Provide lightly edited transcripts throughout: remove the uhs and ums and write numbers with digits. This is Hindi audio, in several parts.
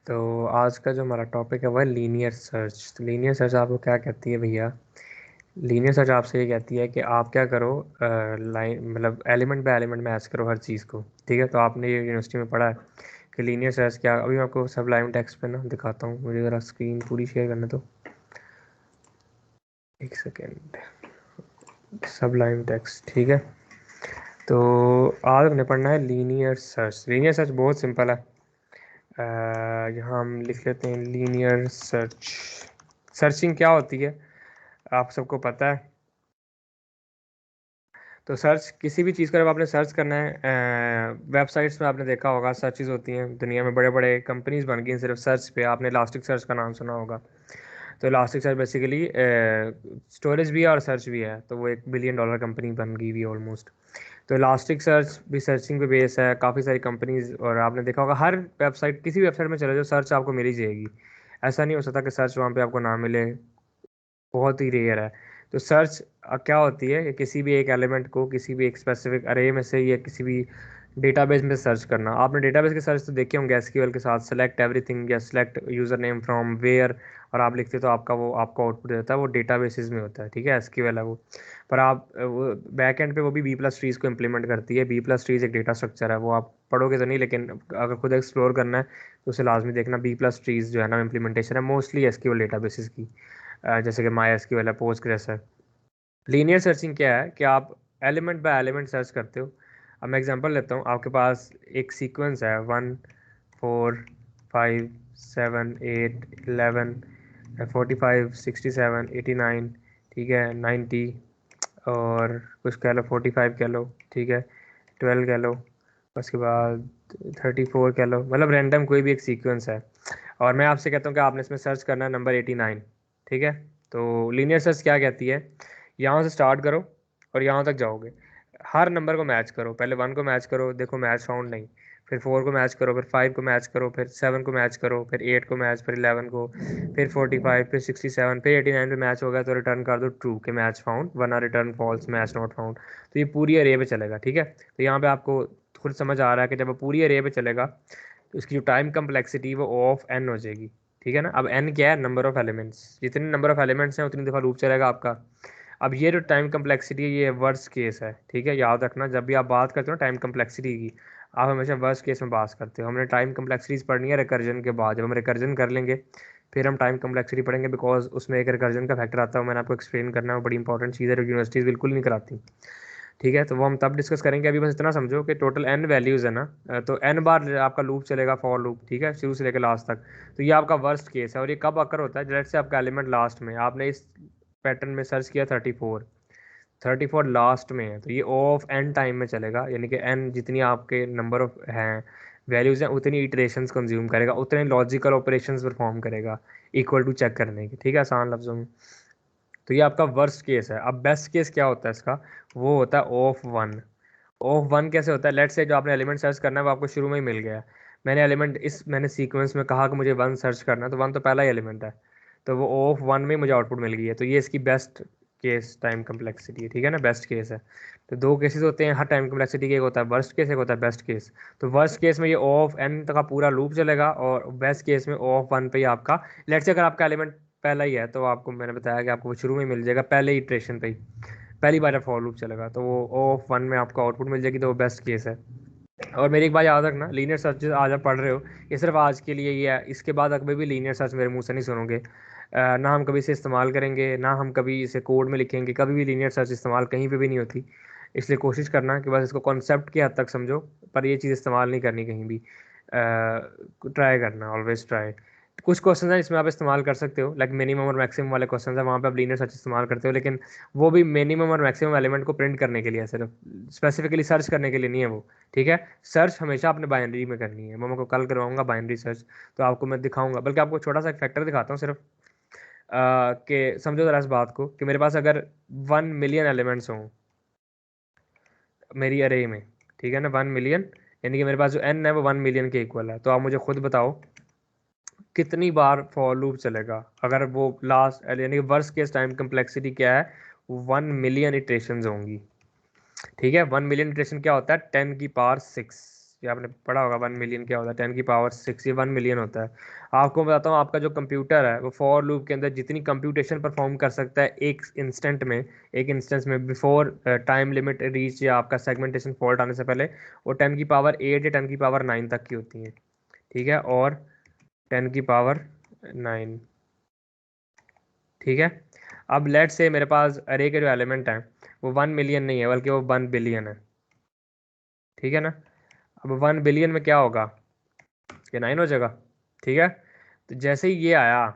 तो आज का जो हमारा टॉपिक है वह लीनियर सर्च। तो लीनियर सर्च आपको क्या कहती है भैया? लीनियर सर्च आपसे ये कहती है कि आप क्या करो, लाइन मतलब एलिमेंट बाय एलिमेंट मैच करो हर चीज़ को। ठीक है, तो आपने ये यूनिवर्सिटी में पढ़ा है कि लीनियर सर्च क्या। अभी मैं आपको सब लाइन टेक्स्ट पे ना दिखाता हूँ, मुझे ज़रा स्क्रीन पूरी शेयर करने दो, एक सेकेंड। सब लाइन टेक्स्ट, ठीक है। तो आज हमने पढ़ना है लीनियर सर्च। लीनियर सर्च बहुत सिंपल है। यहाँ हम लिख लेते हैं लीनियर सर्च। सर्चिंग क्या होती है आप सबको पता है। तो सर्च किसी भी चीज़ का जब आपने सर्च करना है, वेबसाइट्स में आपने देखा होगा सर्चेज होती हैं, दुनिया में बड़े बड़े कंपनीज बन गई हैं सिर्फ सर्च पे। आपने इलास्टिक सर्च का नाम सुना होगा। तो इलास्टिक सर्च बेसिकली स्टोरेज भी है और सर्च भी है, तो वो $1 बिलियन कंपनी बन गई हुई ऑलमोस्ट। तो इलास्टिक सर्च भी सर्चिंग पे बेस है, काफ़ी सारी कंपनीज। और आपने देखा होगा हर वेबसाइट, किसी भी वेबसाइट में चले जाओ सर्च आपको मिल ही जाएगी। ऐसा नहीं हो सकता कि सर्च वहाँ पे आपको ना मिले, बहुत ही रेयर है। तो सर्च क्या होती है कि किसी भी एक एलिमेंट को किसी भी एक स्पेसिफिक अरे में से या किसी भी डेटाबेस में सर्च करना। आपने डेटाबेस के सर्च तो देखे होंगे एसक्यूएल के साथ, सेलेक्ट एवरीथिंग या select user name from where, और आप लिखते तो आपका वो आपको आउटपुट देता है, वो डेटाबेसेस में होता है। ठीक है, एसक्यूएल है वो। पर आप वो बैक एंड पे वो भी बी प्लस ट्रीज को इम्प्लीमेंट करती है। बी प्लस ट्रीज एक डेटा स्ट्रक्चर है, वो आप पढ़ोगे तो नहीं, लेकिन अगर खुद एक्सप्लोर करना है तो उसे लाजमी देखना। बी प्लस ट्रीज जो है ना इम्प्लीमेंटेशन है मोस्टली एसक्यूएल डेटाबेसेस की, जैसे कि माई एसक्यूएल है, पोस्टग्रेस है। लीनियर सर्चिंग क्या है कि आप एलिमेंट बाय एलिमेंट सर्च करते हो। अब मैं एग्जांपल लेता हूँ, आपके पास एक सीक्वेंस है 1 4 5 7 8 11 45 67 89, ठीक है, 90, और कुछ कह लो 45 कह लो, ठीक है, 12 कह लो, उसके बाद 34 कह लो, मतलब रैंडम कोई भी एक सीक्वेंस है। और मैं आपसे कहता हूँ कि आपने इसमें सर्च करना है नंबर 89। ठीक है, तो लीनियर सर्च क्या कहती है, यहाँ से स्टार्ट करो और यहाँ तक जाओगे, हर नंबर को मैच करो। पहले 1 को मैच करो, देखो मैच फाउंड नहीं। फिर 4 को मैच करो, फिर 5 को मैच करो, फिर 7 को मैच करो, फिर 8 को मैच, फिर 11 को, फिर 45, फिर 67, फिर 89 पे मैच हो गया तो रिटर्न कर दो ट्रू के मैच फाउंड, वरना return false match not found. तो ये पूरी अरे पे चलेगा। ठीक है, तो यहाँ पे आपको खुद समझ आ रहा है कि जब वो पूरी अरे पे चलेगा तो इसकी जो टाइम कम्प्लेक्सिटी वो O ऑफ n हो जाएगी। ठीक है ना, अब n क्या है, नंबर ऑफ एलिमेंट्स। जितने नंबर ऑफ एलिमेंट्स हैं उतनी दफ़ा लूप चलेगा आपका। अब ये जो टाइम कम्प्लेक्सिटी है ये वर्स्ट केस है। ठीक है, याद रखना जब भी आप बात करते हो ना टाइम कम्प्लेक्सिटी की, आप हमेशा वर्स्ट केस में बात करते हो। हमने टाइम कम्प्लेक्सिटीज पढ़नी है रिकर्जन के बाद। जब हम रिकर्जन कर लेंगे फिर हम टाइम कम्प्लेक्सिटी पढ़ेंगे, बिकॉज उसमें एक रिकर्जन का फैक्टर आता है, मैंने आपको एक्सप्लेन करना है, वो बड़ी इंपॉर्टेंट चीज़ है जो यूनिवर्सिटीज़ बिल्कुल नहीं कराती। ठीक है, तो वो हम तब डिस्कस करेंगे। अभी बस इतना समझो कि टोटल n वैल्यूज़ है ना, तो n बार आपका लूप चलेगा, फॉर लूप। ठीक है, शुरू से लेकर लास्ट तक। तो ये आपका वर्स्ट केस है। और ये कब अकर होता है, जैसे से आपका एलिमेंट लास्ट में, आपने इस पैटर्न में सर्च किया 34 लास्ट में है, तो ये O ऑफ n टाइम में चलेगा, यानी कि n जितनी आपके नंबर ऑफ हैं वैल्यूज़ हैं उतनी इटरेशंस कंज्यूम करेगा, उतने लॉजिकल ऑपरेशंस परफॉर्म करेगा इक्वल टू चेक करने के। ठीक है, आसान लफ्ज़ों में। तो ये आपका वर्स्ट केस है। अब बेस्ट केस क्या होता है इसका, वो होता है O ऑफ 1। कैसे होता है, लेट से जो आपने एलिमेंट सर्च करना है वो आपको शुरू में ही मिल गया है। मैंने सीक्वेंस में कहा कि मुझे 1 सर्च करना है, तो 1 तो पहला ही एलिमेंट है, तो वो O ऑफ 1 में मुझे आउटपुट मिल गई है। तो ये इसकी बेस्ट केस टाइम कम्प्लेक्सिटी है। ठीक है ना, बेस्ट केस है। तो दो केसेस होते हैं हर टाइम कम्प्लेक्सिटी के, एक होता है वर्स्ट केस, एक होता है बेस्ट केस। तो वर्स्ट केस में ये O ऑफ n तक का पूरा लूप चलेगा, और बेस्ट केस में O ऑफ 1 पे ही आपका, लेट से अगर आपका एलिमेंट पहला ही है तो आपको मैंने बताया कि आपको वो शुरू में मिल जाएगा, पहले ही इटरेशन पे ही पहली बार फॉर लूप चलेगा, तो वो O ऑफ 1 में आपको आउटपुट मिल जाएगी, तो वो बेस्ट केस है। और मेरी एक बात याद रखना, लीनियर सर्च आज आप पढ़ रहे हो ये सिर्फ आज के लिए ही है, इसके बाद कभी भी लीनियर सर्च मेरे मुंह से नहीं सुनोगे। ना हम कभी इसे इस्तेमाल करेंगे, ना हम कभी इसे कोड में लिखेंगे, कभी भी लीनियर सर्च इस्तेमाल कहीं पे भी नहीं होती। इसलिए कोशिश करना कि बस इसको कॉन्सेप्ट की हद तक समझो, पर ये चीज़ इस्तेमाल नहीं करनी कहीं भी। ट्राई करना, ऑलवेज ट्राई। कुछ क्वेश्चन हैं जिसमें आप इस्तेमाल कर सकते हो, लाइक मिनिमम और मैक्सिमम वाले क्वेश्चन है, वहाँ पे आप लीनियर सर्च इस्तेमाल करते हो, लेकिन वो भी मिनिमम और मैक्सिमम एलिमेंट को प्रिंट करने के लिए है, सिर्फ स्पेसिफिकली सर्च करने के लिए नहीं है वो। ठीक है, सर्च हमेशा अपने बाइनरी में करनी है। मैं को कल करवाऊंगा बाइनरी सर्च, तो आपको मैं दिखाऊंगा, बल्कि आपको छोटा सा एक फैक्टर दिखाता हूँ सिर्फ, कि समझो जरा इस बात को, कि मेरे पास अगर 1 मिलियन एलिमेंट्स हों मेरी अरे में, ठीक है ना, 1 मिलियन, यानी कि मेरे पास जो n है वो 1 मिलियन के इक्वल है। तो आप मुझे खुद बताओ कितनी बार फॉर लूप चलेगा अगर वो लास्ट, यानी कि वर्स्ट केस टाइम कम्प्लेक्सिटी क्या है, 1 मिलियन इटरेशन होंगी। ठीक है, 1 मिलियन इटरेशन क्या होता है, 10 की पावर 6। ये आपने पढ़ा होगा 1 मिलियन क्या होता है, 10 की पावर 6, ये 1 मिलियन होता है। आपको बताता हूँ, आपका जो कंप्यूटर है वो फॉर लूप के अंदर जितनी कंप्यूटेशन परफॉर्म कर सकता है एक इंस्टेंट में, एक इंस्टेंस में, बिफोर टाइम लिमिट रीच या आपका सेगमेंटेशन फॉल्ट आने से पहले, वो 10 की पावर 8 या 10 की पावर 9 तक की होती है। ठीक है, और 10 की पावर 9। ठीक है, अब लेट से मेरे पास अरे के जो एलिमेंट हैं वो 1 मिलियन नहीं है बल्कि वो 1 बिलियन है। ठीक है ना, अब 1 बिलियन में क्या होगा, ये 9 हो जाएगा। ठीक है, तो जैसे ही ये आया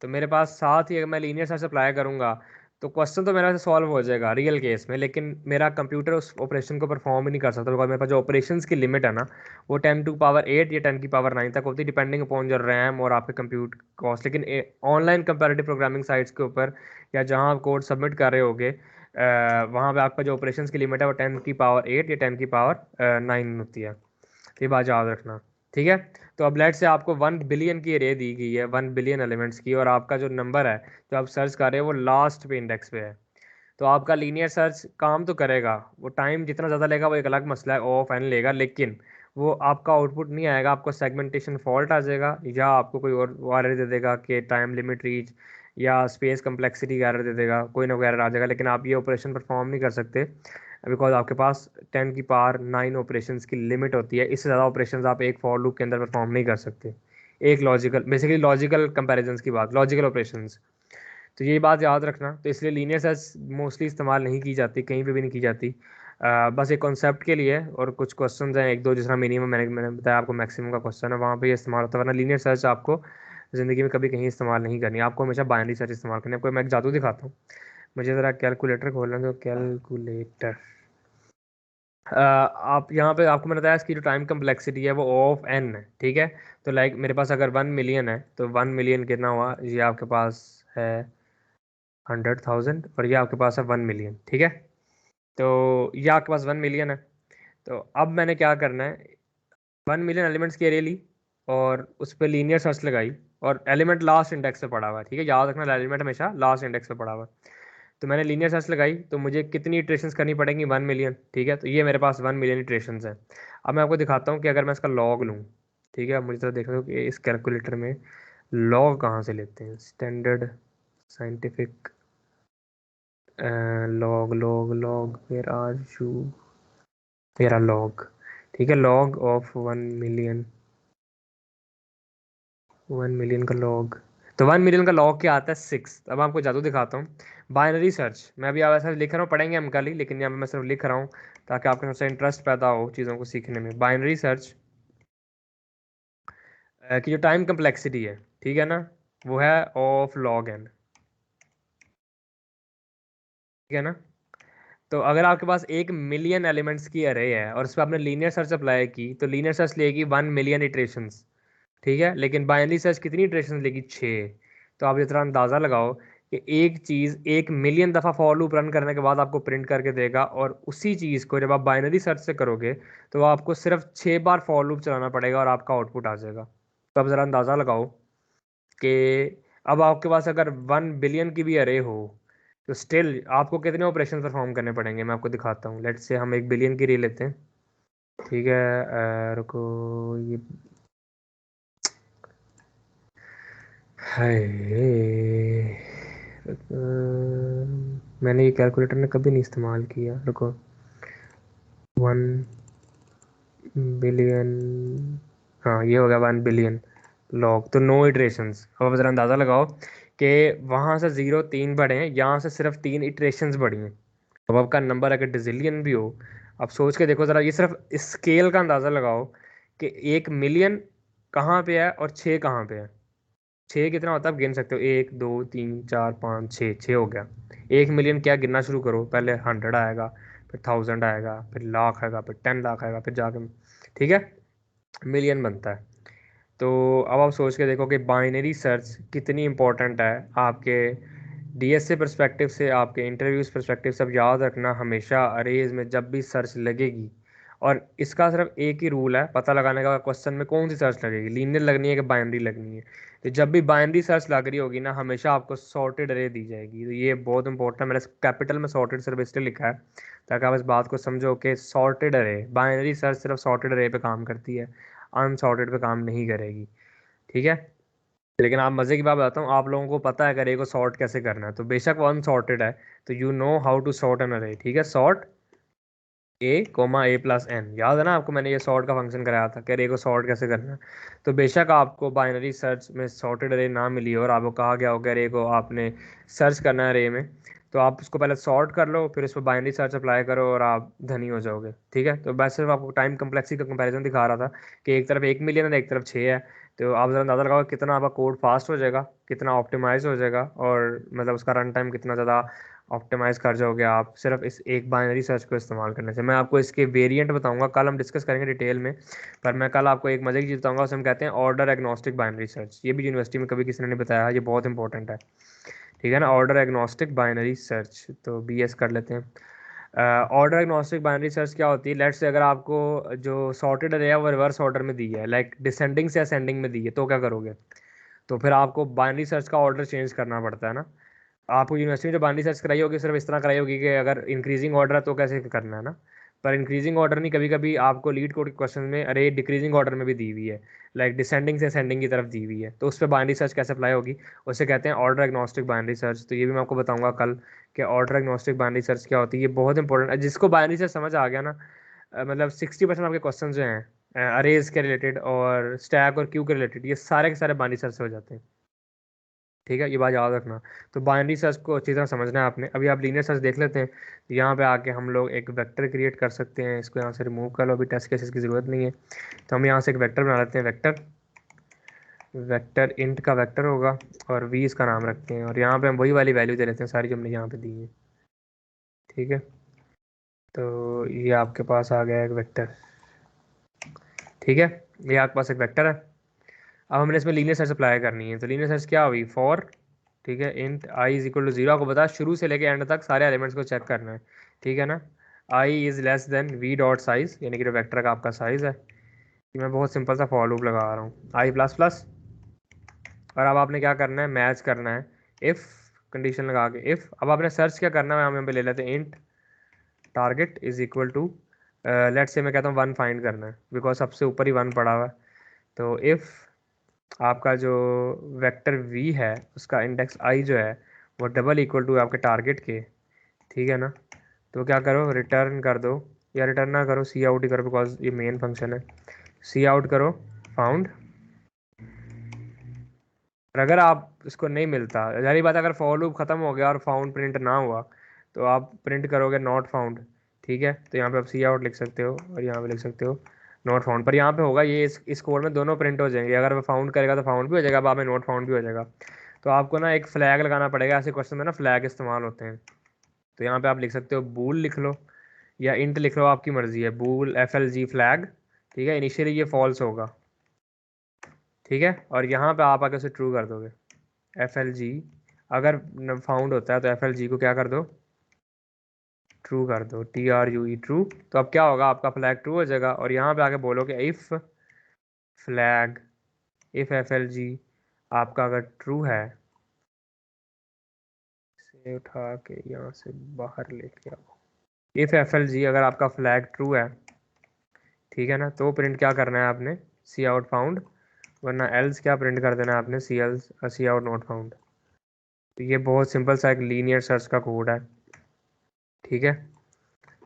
तो मेरे पास साथ ही अगर मैं लीनियर सर्च अप्लाई करूंगा तो क्वेश्चन तो मेरा सॉल्व हो जाएगा रियल केस में, लेकिन मेरा कंप्यूटर उस ऑपरेशन को परफॉर्म ही नहीं कर सकता, बिकॉज मेरे पास जो ऑपरेशंस की लिमिट है ना वो 10 की पावर 8 या 10 की पावर 9 तक होती है, डिपेंडिंग अपॉन जो रैम और आपके कंप्यूट कॉस्ट। लेकिन ऑनलाइन कंपैरेटिव प्रोग्रामिंग साइट्स के ऊपर या जहाँ आप कोड सबमिट कर रहे होगे वहाँ पे आपका जो ऑपरेशंस की लिमिट है वो 10 की पावर 8 या 10 की पावर 9 होती है। ये बात याद रखना। ठीक है, तो अब लेट से आपको 1 बिलियन की अरे दी गई है, 1 बिलियन एलिमेंट्स की, और आपका जो नंबर है जो आप सर्च कर रहे हो वो लास्ट पे इंडेक्स पे है। तो आपका लीनियर सर्च काम तो करेगा, वो टाइम जितना ज़्यादा लेगा वो एक अलग मसला है, ऑफ एन लेगा, लेकिन वो आपका आउटपुट नहीं आएगा, आपको सेगमेंटेशन फॉल्ट आ जाएगा, या आपको कोई और एरर दे देगा कि टाइम लिमिट रीच, या स्पेस कम्प्लेक्सिटी का एरर दे देगा, कोई ना कोई एरर आ जाएगा, लेकिन आप ये ऑपरेशन परफॉर्म नहीं कर सकते बिकॉज आपके पास 10 की पावर 9 ऑपरेशंस की लिमिट होती है। इससे ज़्यादा ऑपरेशंस आप एक फॉर लूप के अंदर परफॉर्म नहीं कर सकते। एक लॉजिकल, बेसिकली लॉजिकल कंपैरिजंस की बात, लॉजिकल ऑपरेशंस। तो ये बात याद रखना, तो इसलिए लीनियर सर्च मोस्टली इस्तेमाल नहीं की जाती, कहीं पे भी नहीं की जाती। बस एक कॉन्सेप्ट के लिए, और कुछ क्वेश्चन हैं एक दो, जिस तरह मिनिमम मैंने बताया आपको, मैक्सिमम का क्वेश्चन है वहाँ पे ये इस्तेमाल होता है, वरना लीनियर सर्च आपको ज़िंदगी में कभी कहीं इस्तेमाल नहीं करनी, आपको हमेशा बाइनरी सर्च इस्तेमाल करनी है। आपको मैं एक जादू दिखाता हूँ, मुझे ज़रा कैलकुलेटर खोलना दो, कैलकुलेटर। आप यहाँ पे आपको मैंने बताया इसकी जो टाइम कम्प्लेक्सिटी है वो ऑफ एन है। ठीक है, तो लाइक मेरे पास अगर 1 मिलियन है तो 1 मिलियन कितना हुआ, ये आपके पास है 100,000, और ये आपके पास है 1 मिलियन। ठीक है, तो ये आपके पास 1 मिलियन है। तो अब मैंने क्या करना है, 1 मिलियन एलिमेंट्स की एरे ली और उस पर लीनियर सर्च लगाई, और एलिमेंट लास्ट इंडेक्स पे पड़ा हुआ है। ठीक है, याद रखना एलिमेंट हमेशा लास्ट इंडेक्स पे पड़ा हुआ है। तो मैंने लीनियर सर्च लगाई तो मुझे कितनी इटरेशंस करनी पड़ेंगी, 1 मिलियन। ठीक है, तो ये मेरे पास 1 मिलियन इटरेशंस हैं। अब मैं आपको दिखाता हूँ कि अगर मैं इसका लॉग लूँ, ठीक है, अब मुझे तो देखना हो कि इस कैलकुलेटर में लॉग कहाँ से लेते हैं, standard scientific log log log, where are you, मेरा लॉग। ठीक है, लॉग ऑफ 1 मिलियन, 1 मिलियन का लॉग। तो 1 मिलियन का लॉग क्या आता है, 6। अब आपको जादू दिखाता हूँ, बाइनरी सर्च। मैं अभी ऐसा लिख रहा हूँ, पढ़ेंगे हम कल ही, लेकिन यहाँ पे मैं सिर्फ लिख रहा हूँ ताकि आपके सबसे इंटरेस्ट पैदा हो चीज़ों को सीखने में। बाइनरी सर्च की जो टाइम कम्प्लेक्सिटी है, ठीक है ना, वो है ऑफ लॉग एन। ठीक है ना, तो अगर आपके पास 1 मिलियन एलिमेंट्स की अरे है और उस पर आपने लीनियर सर्च अप्लाई की तो लीनियर सर्च लेगी 1 मिलियन इटरेशंस। ठीक है, लेकिन बाइनरी सर्च कितनी इटरेशन लेगी, 6। तो आप इस तरह अंदाज़ा लगाओ कि एक चीज़ 1 मिलियन दफ़ा फॉर लूप रन करने के बाद आपको प्रिंट करके देगा, और उसी चीज़ को जब आप बाइनरी सर्च से करोगे तो आपको सिर्फ 6 बार फॉर लूप चलाना पड़ेगा और आपका आउटपुट आ जाएगा। तो आप ज़रा अंदाज़ा लगाओ कि अब आपके पास अगर 1 बिलियन की भी अरे हो तो स्टिल आपको कितने ऑपरेशन परफॉर्म करने पड़ेंगे, मैं आपको दिखाता हूँ। लेट्स से हम 1 बिलियन की रे लेते हैं। ठीक है, रुको, ये हाय, मैंने ये कैलकुलेटर ने कभी नहीं इस्तेमाल किया, रुको। 1 बिलियन, हाँ ये हो गया 1 बिलियन लॉग, तो नो इटरेशंस। अब आप ज़रा अंदाज़ा लगाओ कि वहाँ से 0 3 बढ़े हैं, यहाँ से सिर्फ 3 इटरेशंस बढ़ी हैं। अब आपका नंबर अगर डिजिलियन भी हो, आप सोच के देखो ज़रा, ये सिर्फ स्केल का अंदाज़ा लगाओ कि 1 मिलियन कहाँ पे है और 6 कहाँ पे है। 6 कितना होता है आप गिन सकते हो, 1 2 3 4 5 6, 6 हो गया। 1 मिलियन क्या, गिनना शुरू करो, पहले 100 आएगा, फिर 1000 आएगा, फिर लाख आएगा, फिर 10 लाख आएगा, फिर जाके, ठीक है, मिलियन बनता है। तो अब आप सोच के देखो कि बाइनरी सर्च कितनी इंपॉर्टेंट है आपके डीएसए पर्सपेक्टिव से, आपके इंटरव्यूज पर्सपेक्टिव से। अब याद रखना हमेशा अरेज में जब भी सर्च लगेगी और इसका सिर्फ एक ही रूल है पता लगाने का, क्वेश्चन में कौन सी सर्च लगेगी, लीनियर लगनी है कि बाइनरी लगनी है। तो जब भी बाइनरी सर्च लग रही होगी ना, हमेशा आपको सॉर्टेड अरे दी जाएगी। तो ये बहुत इंपॉर्टेंट है, मैंने कैपिटल में सॉर्टेड सिर्फ इसलिए लिखा है ताकि आप इस बात को समझो कि सॉर्टेड अरे, बाइनरी सर्च सिर्फ सॉर्टेड अरे पे काम करती है, अनसॉर्टेड पे काम नहीं करेगी। ठीक है, लेकिन आप मज़े की बात बताता हूँ, आप लोगों को पता है अरे को सॉर्ट कैसे करना है, तो बेशक वो अनसॉर्टेड है तो you know how to sort an array. ठीक है, सॉर्ट A, A+N, याद है ना आपको, मैंने ये सॉर्ट का फंक्शन कराया था कि अरे को सॉर्ट कैसे करना है। तो बेशक आपको बाइनरी सर्च में सॉर्टेड अरे ना मिली और आपको कहा गया हो कि अरे को आपने सर्च करना है अरे में, तो आप उसको पहले सॉर्ट कर लो, फिर उस पर बाइनरी सर्च अप्लाई करो और आप धनी हो जाओगे। ठीक है, तो बस सिर्फ आपको टाइम कम्प्लेक्सिटी का कंपैरिजन दिखा रहा था कि एक तरफ 1 मिलियन है, एक तरफ 6 है। तो आप ज़रा अंदाज़ा लगाओ कितना आपका कोड फास्ट हो जाएगा, कितना ऑप्टिमाइज हो जाएगा, और मतलब उसका रन टाइम कितना ज़्यादा ऑप्टिमाइज कर जाओगे आप सिर्फ इस एक बाइनरी सर्च को इस्तेमाल करने से। मैं आपको इसके वेरिएंट बताऊंगा, कल हम डिस्कस करेंगे डिटेल में, पर मैं कल आपको एक मजे की चीज़ बताऊंगा, उसे हम कहते हैं ऑर्डर एग्नोस्टिक बाइनरी सर्च। ये भी यूनिवर्सिटी में कभी किसी ने नहीं बताया, ये बहुत इंपॉर्टेंट है। ठीक है ना, ऑर्डर एग्नोस्टिक बाइनरी सर्च, तो BS कर लेते हैं। ऑर्डर एग्नोस्टिक बाइनरी सर्च क्या होती है, लेट्स से अगर आपको जो सॉर्टेड अरे है वो रिवर्स ऑर्डर में दी है, लाइक डिसेंडिंग से असेंडिंग में दी है, तो क्या करोगे, तो फिर आपको बाइनरी सर्च का ऑर्डर चेंज करना पड़ता है ना। आपको यूनिवर्सिटी में जो बाइनरी सर्च कराई होगी सिर्फ इस तरह कराई होगी कि अगर इंक्रीजिंग ऑर्डर है तो कैसे करना है ना, पर इंक्रीजिंग ऑर्डर नहीं, कभी कभी आपको लीड कोड के क्वेश्चन में अरे डिक्रीजिंग ऑर्डर में भी दी हुई है, लाइक डिसेंडिंग से असेंडिंग की तरफ दी हुई है, तो उस पर बाइनरी सर्च कैसे अप्लाई होगी, उसे कहते हैं ऑर्डर एग्नोस्टिक बाइनरी सर्च। तो ये भी मैं आपको बताऊंगा कल कि ऑर्डर एग्नोस्टिक बाइनरी सर्च क्या होती है। ये बहुत इंपॉर्टेंट है, जिसको बाइनरी सर्च समझ आ गया ना, मतलब 60% आपके क्वेश्चन जो हैं अरेज के रिलेटेड और स्टैक और क्यू के रिलेटेड, ये सारे के सारे बाइनरी सर्च से हो जाते हैं। ठीक है, ये बात याद रखना। तो बाइनरी सर्च को अच्छी तरह समझना है आपने। अभी आप लीनियर सर्च देख लेते हैं, तो यहाँ पे आके हम लोग एक वेक्टर क्रिएट कर सकते हैं। इसको यहाँ से रिमूव कर लो, अभी टेस्ट केसेस की ज़रूरत नहीं है। तो हम यहाँ से एक वेक्टर बना लेते हैं, वेक्टर वेक्टर इंट का वेक्टर होगा और v इसका नाम रखते हैं, और यहाँ पे हम वही वाली वैल्यू दे लेते हैं सारी जो हमने यहाँ पे दी है। ठीक है, तो ये आपके पास आ गया एक वेक्टर। ठीक है, ये आपके पास एक वेक्टर है। अब हमने इसमें लीनियर सर्च अप्लाई करनी है, तो लीनियर सर्च क्या हुई, फॉर, ठीक है, int i is equal to 0, आपको बता शुरू से लेके एंड तक सारे एलिमेंट्स को चेक करना है। ठीक है ना, i is less than v dot size, यानी कि जो वेक्टर का आपका साइज है। ये मैं बहुत सिंपल सा फॉर लूप लगा रहा हूँ, i प्लस प्लस, और अब आपने क्या करना है, मैच करना है, इफ़ कंडीशन लगा के इफ़। अब आपने सर्च क्या करना है, हम यहाँ पे ले लेते हैं int target is equal to, let's say मैं कहता हूँ 1 फाइंड करना है, बिकॉज सबसे ऊपर ही 1 पड़ा हुआ है। तो इफ़ आपका जो वेक्टर v है उसका इंडेक्स i जो है वो डबल इक्वल टू आपके टारगेट के, ठीक है ना, तो क्या करो, रिटर्न कर दो, या रिटर्न ना करो, सी आउट ही करो, बिकॉज ये मेन फंक्शन है। सी आउट करो फाउंड, और अगर आप इसको नहीं मिलता, जारी बात है, अगर फॉर लूप खत्म हो गया और फाउंड प्रिंट ना हुआ तो आप प्रिंट करोगे नॉट फाउंड। ठीक है, तो यहाँ पे आप सी आउट लिख सकते हो और यहाँ पे लिख सकते हो नॉट फाउंड, पर यहाँ पे होगा ये इस कोड में दोनों प्रिंट हो जाएंगे, अगर वो फाउंड करेगा तो फाउंड भी हो जाएगा, बाद में नॉट फाउंड भी हो जाएगा। तो आपको ना एक फ्लैग लगाना पड़ेगा, ऐसे क्वेश्चन में ना फ्लैग इस्तेमाल होते हैं। तो यहाँ पे आप लिख सकते हो बूल लिख लो या इंट लिख लो, आपकी मर्जी है, बूल FLG फ्लैग। ठीक है, इनिशियली ये फॉल्स होगा। ठीक है, और यहाँ पे आप आके उसे ट्रू कर दोगे, FLG अगर फाउंड होता है तो FLG को क्या कर दो, ट्रू कर दो, TRUE ट्रू। तो अब क्या होगा, आपका फ्लैग ट्रू हो जाएगा, और यहाँ पे आके बोलोगे इफ़ फ्लैग, इफ़ FLG आपका अगर ट्रू है, से उठा के यहाँ से बाहर लेके आओ, इफ़ FLG अगर आपका फ्लैग ट्रू है, ठीक है ना, तो प्रिंट क्या करना है आपने, सी आउट फाउंड, वरना एल्स क्या प्रिंट कर देना है आपने, सी आउट नॉट फाउंड। तो ये बहुत सिंपल सा एक लीनियर सर्च का कोड है। ठीक है,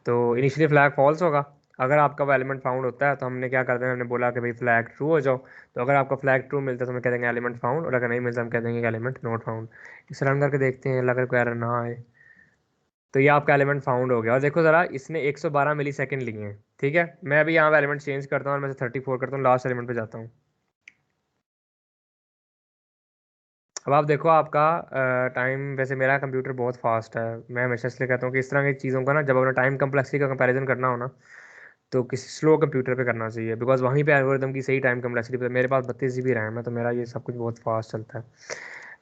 तो इनिशियली फ्लैग फॉल्स होगा, अगर आपका वो एलिमेंट फाउंड होता है तो हमने क्या कर देना, हमने बोला कि भाई फ्लैग ट्रू हो जाओ। तो अगर आपका फ्लैग ट्रू मिलता है तो हम कह देंगे एलिमेंट फाउंड, और अगर नहीं मिलता हम कह देंगे एलिमेंट नॉट फाउंड। इस रन करके देखते हैं, अगर कोई एरर ना आए। तो ये आपका एलिमेंट फाउंड हो गया, और देखो ज़रा इसने 112 मिली सेकेंड लिए हैं। ठीक है, मैं अभी यहाँ पे एलिमेंट चेंज करता हूँ और मैं से 34 करता हूँ, लास्ट एलिमेंट पे जाता हूँ। अब आप देखो आपका टाइम, वैसे मेरा कंप्यूटर बहुत फास्ट है, मैं हमेशा इसलिए कहता हूँ कि इस तरह की चीज़ों का ना, जब अपना टाइम कम्प्लेक्सिटी का कंपैरिजन करना हो ना, तो किसी स्लो कंप्यूटर पे करना चाहिए, बिकॉज वहीं पे एल्गोरिदम की सही टाइम कम्प्लेक्सिटी पे, मेरे पास 32 GB रैम है तो मेरा ये सब कुछ बहुत फास्ट चलता है।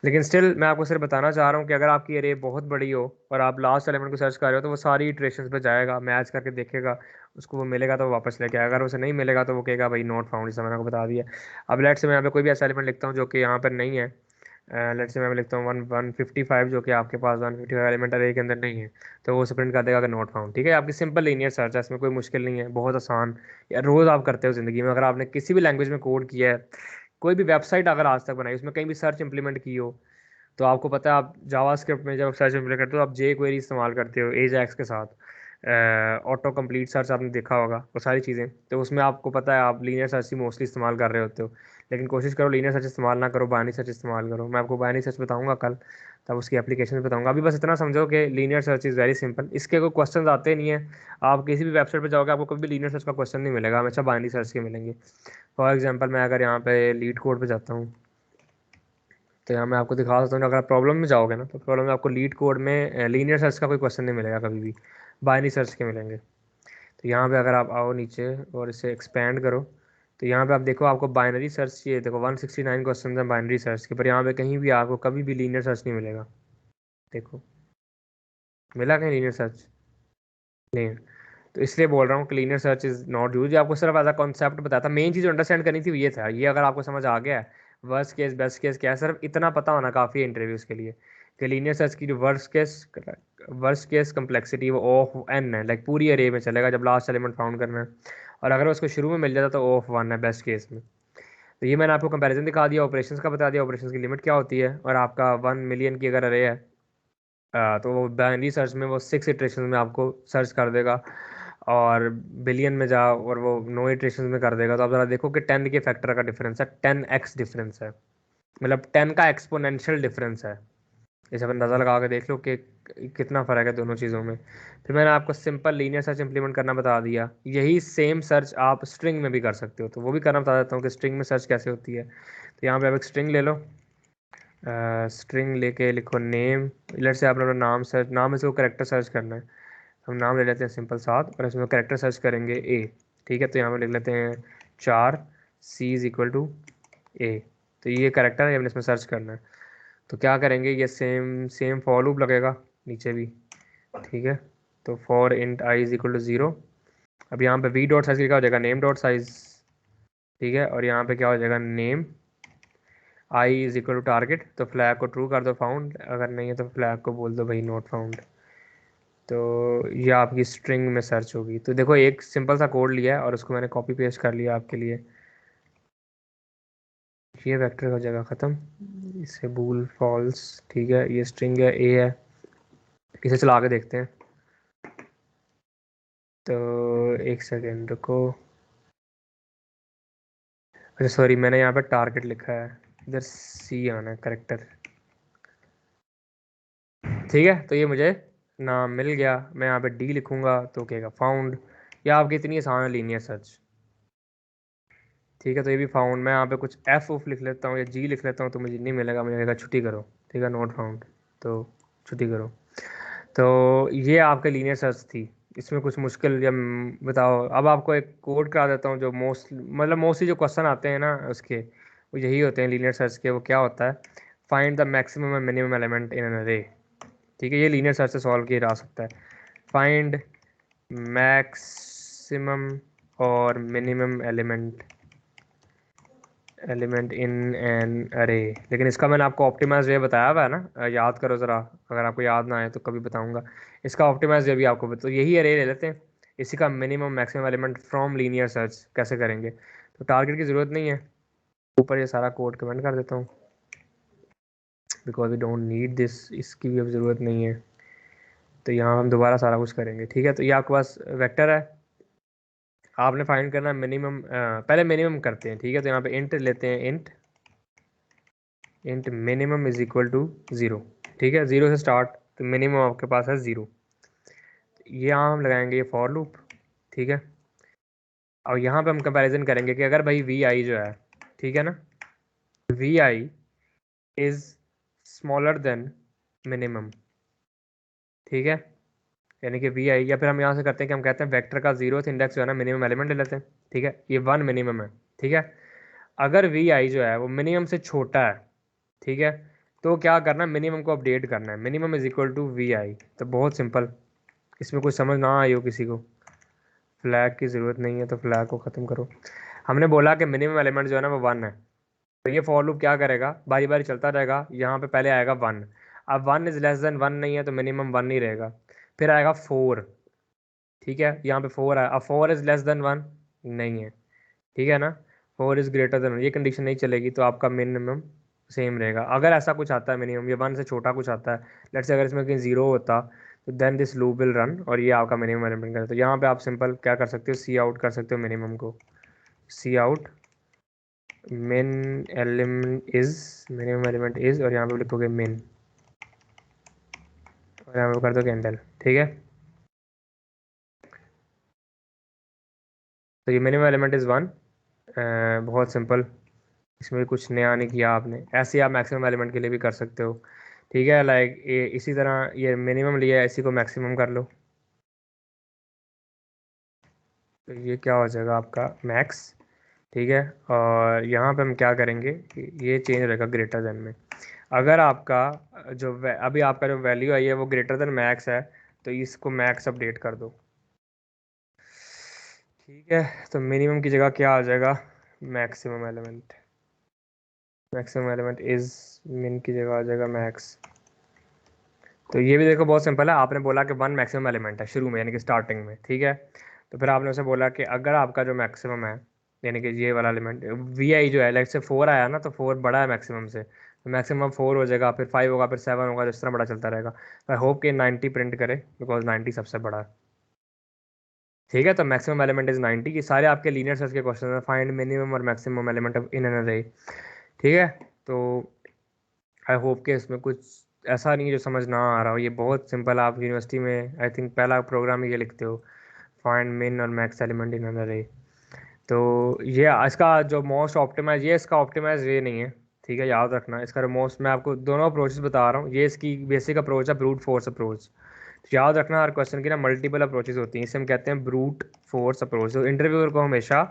लेकिन स्टिल मैं आपको सिर्फ बताना चाह रहा हूँ कि अगर आपकी एरे बहुत बड़ी हो और आप लास्ट एलिमेंट को सर्च कर रहे हो तो वो सारी इटरेशंस पे जाएगा, मैच करके देखेगा, उसको वो मिलेगा तो वो वापस लेके आएगा, अगर उसे नहीं मिलेगा तो वो कहेगा भाई नॉट फाउंड, जैसा मैंने आपको बता दिया। अब लेट्स से मैं यहाँ पे कोई भी ऐसा एलिमेंट लिखता हूँ जो कि यहाँ पर नहीं है, लेट्स से मैं लिखता हूँ 155 जो कि आपके पास 155 एलिमेंट अरे के अंदर नहीं है, तो वो प्रिंट कर देगा कि नॉट फाउंड। ठीक है, आपकी सिंपल लीनियर सर्च है, इसमें कोई मुश्किल नहीं है, बहुत आसान। या रोज़ आप करते हो ज़िंदगी में, अगर आपने किसी भी लैंग्वेज में कोड किया है, कोई भी वेबसाइट अगर आज तक बनाई, उसमें कहीं भी सर्च इंप्लीमेंट की हो, तो आपको पता है आप जावास्क्रिप्ट में जब आप सर्च इंप्लीमेंट करते हो आप जे क्वेरी इस्तेमाल करते हो एजैक्स के साथ, ऑटो कंप्लीट सर्च आपने देखा होगा, वो सारी चीज़ें, तो उसमें आपको पता है आप लीनियर सर्च ही मोस्टली इस्तेमाल कर रहे होते हो। लेकिन कोशिश करो लीनियर सर्च इस्तेमाल ना करो, बाइनरी सर्च इस्तेमाल करो। मैं आपको बाइनरी सर्च बताऊंगा कल, तब उसकी एप्लीकेशन बताऊंगा। अभी बस इतना समझो कि linear search is very simple, इसके कोई क्वेश्चन आते नहीं है। आप किसी भी वेबसाइट पर जाओगे आपको कभी भी लीनियर सर्च का क्वेश्चन नहीं मिलेगा, हमेशा बाइनरी सर्च के मिलेंगे। फॉर एग्जाम्पल मैं अगर यहाँ पे लीड कोड पर जाता हूँ, तो यहाँ मैं आपको दिखा सकता हूँ, अगर आप प्रॉब्लम में जाओगे ना तो प्रॉब्लम में आपको लीड कोड में लीनियर सर्च का कोई क्वेश्चन नहीं मिलेगा कभी भी, बाइनरी सर्च के मिलेंगे। तो यहाँ पे अगर आप आओ नीचे और इसे एक्सपेंड करो, तो यहाँ पे आप देखो आपको बाइनरी सर्च चाहिए, देखो 169 क्वेश्चन हैं बाइनरी सर्च के, पर यहाँ पे कहीं भी आपको कभी भी लीनियर सर्च नहीं मिलेगा। देखो मिला कहीं लीनियर सर्च? नहीं। तो इसलिए बोल रहा हूँ कि linear search is not use, आपको सिर्फ एज अ कॉन्सेप्ट बताया था। मेन चीज़ अंडरस्टैंड करनी थी वो ये था, ये अगर आपको समझ आ गया है वर्स्ट केस बेस्ट केस क्या है, सिर्फ इतना पता होना काफ़ी है इंटरव्यूज़ के लिए कि लीनियर सर्च की जो वर्स्ट केस कम्प्लेक्सिटी वो ऑफ एन है, लाइक पूरी अरे में चलेगा जब लास्ट एलिमेंट फाउंड करना है, और अगर उसको शुरू में मिल जाता तो ऑफ वन है बेस्ट केस में। तो ये मैंने आपको कंपैरिजन दिखा दिया, ऑपरेशंस का बता दिया, ऑपरेशंस की लिमिट क्या होती है, और आपका 1 मिलियन की अगर अरे है, तो वो बाइनरी सर्च में वो 6 इटरेशन में आपको सर्च कर देगा, और बिलियन में जाओ और वो 9 इटरेशन में कर देगा। तो आप ज़रा देखो कि 10 के फैक्टर का डिफरेंस है, 10x डिफरेंस है, मतलब 10 का एक्सपोनेंशियल डिफरेंस है। इसे आप अंदाज़ा लगा के देख लो कि कितना फ़र्क है दोनों चीज़ों में। फिर मैंने आपको सिंपल लीनियर सर्च इंप्लीमेंट करना बता दिया, यही सेम सर्च आप स्ट्रिंग में भी कर सकते हो, तो वो भी करना बता देता हूँ कि स्ट्रिंग में सर्च कैसे होती है। तो यहाँ पे आप एक स्ट्रिंग ले लो, स्ट्रिंग लेके लिखो नेम, लेट से आपने अपना नाम सर्च, नाम में से वो करेक्टर सर्च करना है, हम नाम ले लेते हैं सिंपल साथ, और इसमें करेक्टर सर्च करेंगे ए। ठीक है, तो यहाँ पे लिख लेते हैं 4 C इज इक्वल टू ए, तो ये करेक्टर है, हमने इसमें सर्च करना है। तो क्या करेंगे, ये सेम सेम फॉर लूप लगेगा नीचे भी। ठीक है, तो for int I is equal to 0, अब यहाँ पे वी डॉट साइज क्या हो जाएगा, नेम डॉट साइज। ठीक है, और यहाँ पे क्या हो जाएगा, name I is equal to target, तो फ्लैग को ट्रू कर दो फाउंड, अगर नहीं है तो फ्लैग को बोल दो भाई नॉट फाउंड। तो ये आपकी स्ट्रिंग में सर्च होगी। तो देखो एक सिंपल सा कोड लिया है और उसको मैंने कॉपी पेस्ट कर लिया आपके लिए, ये वेक्टर हो जाएगा ख़त्म, इसे बूल फॉल्स। ठीक है, ये स्ट्रिंग है ए है, इसे चला के देखते हैं। तो एक सेकेंड रुको, अच्छा सॉरी मैंने यहाँ पे टारगेट लिखा है, इधर सी आना है करेक्टर। ठीक है, तो ये मुझे नाम मिल गया, मैं यहाँ पे डी लिखूंगा तो कहेगा फाउंड। या आपकी इतनी आसान है लीनियर सर्च। ठीक है, तो ये भी फाउंड, मैं यहाँ पे कुछ एफ उफ लिख लेता हूँ या जी लिख लेता हूँ तो मुझे नहीं मिलेगा, मुझे कहेगा छुट्टी करो। ठीक है, नॉट फाउंड, तो छुट्टी करो। तो ये आपका लीनियर सर्च थी, इसमें कुछ मुश्किल या बताओ। अब आपको एक कोड करा देता हूँ जो मोस्टली जो क्वेश्चन आते हैं ना उसके, वो यही होते हैं लीनियर सर्च के। वो क्या होता है, find the maximum and minimum element in an array. ठीक है, ये लीनियर सर्च से सॉल्व किया जा सकता है, फाइंड मैक्सिमम और मिनिमम एलिमेंट इन एन अरे। लेकिन इसका मैंने आपको ऑप्टिमाइज वे बताया हुआ है ना, याद करो ज़रा, अगर आपको याद ना आए तो कभी बताऊंगा। इसका ऑप्टिमाइज वे भी आपको तो यही अरे ले लेते हैं, इसी का minimum maximum element from linear search कैसे करेंगे। तो टारगेट की ज़रूरत नहीं है, ऊपर ये सारा कोड कमेंट कर देता हूँ, because we don't need this, इसकी भी अब ज़रूरत नहीं है। तो यहाँ हम दोबारा सारा कुछ करेंगे। ठीक है, तो ये आपके पास वेक्टर है, आपने फाइंड करना मिनिमम, पहले मिनिमम करते हैं। ठीक है, तो यहाँ पे इंट लेते हैं, int minimum is equal to 0। ठीक है, 0 से स्टार्ट, तो मिनिमम आपके पास है 0। ये यहाँ हम लगाएंगे ये फॉर लूप। ठीक है, और यहाँ पे हम कंपैरिजन करेंगे कि अगर भाई वी आई जो है, ठीक है ना, V I is smaller than minimum. ठीक है, यानी कि वी आई, या फिर हम यहाँ से करते हैं कि हम कहते हैं वेक्टर का 0th इंडेक्स जो है ना मिनिमम एलिमेंट ले लेते हैं। ठीक है, ये 1 मिनिमम है। ठीक है, अगर वी आई जो है वो मिनिमम से छोटा है, ठीक है, तो क्या करना है, मिनिमम को अपडेट करना है, minimum is equal to V I. तो बहुत सिंपल, इसमें कुछ समझ ना आई हो किसी को, फ्लैग की ज़रूरत नहीं है तो फ्लैग को ख़त्म करो। हमने बोला कि मिनिमम एलिमेंट जो है ना वो 1 है, तो ये फॉर लूप क्या करेगा, बारी बारी चलता रहेगा, यहाँ पे पहले आएगा 1। अब 1 इज़ लेस देन 1 नहीं है तो मिनिमम 1 ही रहेगा। फिर आएगा 4, ठीक है, यहाँ पे 4 आया। अब 4 इज़ लेस देन 1 नहीं है, ठीक है ना, 4 इज़ ग्रेटर देन 1, ये कंडीशन नहीं चलेगी, तो आपका मिनिमम सेम रहेगा। अगर ऐसा कुछ आता है मिनिमम, ये 1 से छोटा कुछ आता है, लेट्स से अगर इसमें कहीं 0 होता, तो then this loop will run और ये आपका मिनिमम एलिमेंट करता है। तो यहाँ पे आप सिंपल क्या कर सकते हो, सी आउट कर सकते हो मिनिमम को, C out min element is, minimum element is, और यहाँ पे लिखोगे min, और यहाँ पे कर दो कैंडल, ठीक है। तो ये मिनिमम एलिमेंट इज 1, बहुत सिंपल, इसमें कुछ नया नहीं किया आपने। ऐसे ही आप मैक्सिमम एलिमेंट के लिए भी कर सकते हो, ठीक है। लाइक ये इसी तरह ये मिनिमम लिया है, इसी को मैक्सिमम कर लो, तो ये क्या हो जाएगा आपका मैक्स, ठीक है। और यहाँ पे हम क्या करेंगे कि ये चेंज रहेगा ग्रेटर देन में। अगर आपका जो अभी आपका जो वैल्यू आई है वो ग्रेटर देन मैक्स है, तो इसको मैक्स अपडेट कर दो, ठीक है। तो मिनिमम की जगह क्या आ जाएगा, maximum element, maximum element is, मिन की जगह आ जाएगा मैक्स। तो ये भी देखो बहुत सिंपल है, आपने बोला कि 1 मैक्सिमम एलिमेंट है शुरू में, यानी कि स्टार्टिंग में, ठीक है। तो फिर आपने उसे बोला कि अगर आपका जो मैक्सिमम है, यानी कि ये वाला एलिमेंट वी आई जो है, लाइक से 4 आया ना, तो 4 बड़ा है मैक्सिमम से, तो मैक्सिमम 4 हो जाएगा, फिर 5 होगा, फिर 7 होगा, जिस तरह बड़ा चलता रहेगा। आई होप कि 90 प्रिंट करे, बिकॉज 90 सबसे बड़ा है, ठीक है। तो मैक्सिमम एलिमेंट इज 90। ये सारे आपके लीनियर सर्च के क्वेश्चन हैं, फाइंड मिनिमम और maximum element of in an array, ठीक है। तो आई होप कि इसमें कुछ ऐसा नहीं है जो समझ ना आ रहा हो, ये बहुत सिंपल है। आप यूनिवर्सिटी में आई थिंक पहला प्रोग्राम ये लिखते हो, फाइंड मिन और मैक्स एलिमेंट इन एन अरे। तो ये इसका जो मोस्ट ऑप्टिमाइज, ये इसका ऑप्टिमाइज वे नहीं है, ठीक है, याद रखना। इसका मोस्ट, मैं आपको दोनों अप्रोचेस बता रहा हूँ, ये इसकी बेसिक अप्रोच है, ब्रूट फोर्स अप्रोच। याद रखना हर क्वेश्चन की ना मल्टीपल अप्रोचेस होती हैं, इसे हम कहते हैं ब्रूट फोर्स अप्रोच। तो इंटरव्यूअर को हमेशा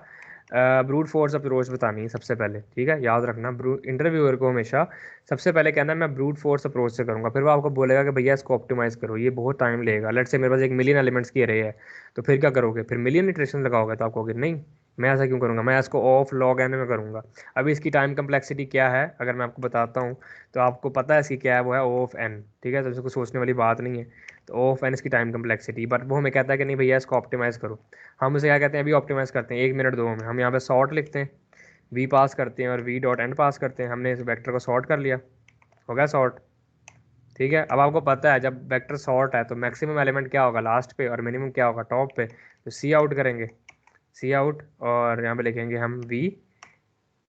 ब्रूट फोर्स अप्रोच बतानी है सबसे पहले, ठीक है, याद रखना। इंटरव्यूअर को हमेशा सबसे पहले कहना है मैं ब्रूट फोर्स अप्रोच से करूंगा, फिर वो आपको बोलेगा कि भैया इसको ऑप्टिमाइज करो, ये बहुत टाइम लेगा। लेट्स से मेरे पास 1 मिलियन एलिमेंट्स की अरे है, तो फिर क्या करोगे, फिर मिलियन इटरेशन लगाओगे, तो आप कहोगे नहीं मैं ऐसा क्यों करूंगा, मैं इसको ऑफ लॉग एन में करूंगा। अभी इसकी टाइम कम्प्लेक्सिटी क्या है अगर मैं आपको बताता हूँ, तो आपको पता है इसकी क्या है, वो है ओ ऑफ एन, ठीक है। तो इसको सोचने वाली बात नहीं है। तो ओ ऑफ एन इसकी टाइम कम्प्लेक्सिटी, बट वो हमें कहता है कि नहीं भैया इसको ऑप्टिमाइज़ करो। हम उसे क्या कहते हैं, अभी ऑप्टिमाइज़ करते हैं 1 मिनट 2 में। हम यहाँ पे सॉर्ट लिखते हैं, वी पास करते हैं और वी डॉट एंड पास करते हैं। हमने इस वेक्टर को सॉर्ट कर लिया, हो गया सॉर्ट, ठीक है। अब आपको पता है जब वेक्टर सॉर्ट है तो मैक्सिमम एलिमेंट क्या होगा लास्ट पे, और मिनिमम क्या होगा टॉप पे। तो सी आउट करेंगे, सी आउट, और यहाँ पे लिखेंगे हम वी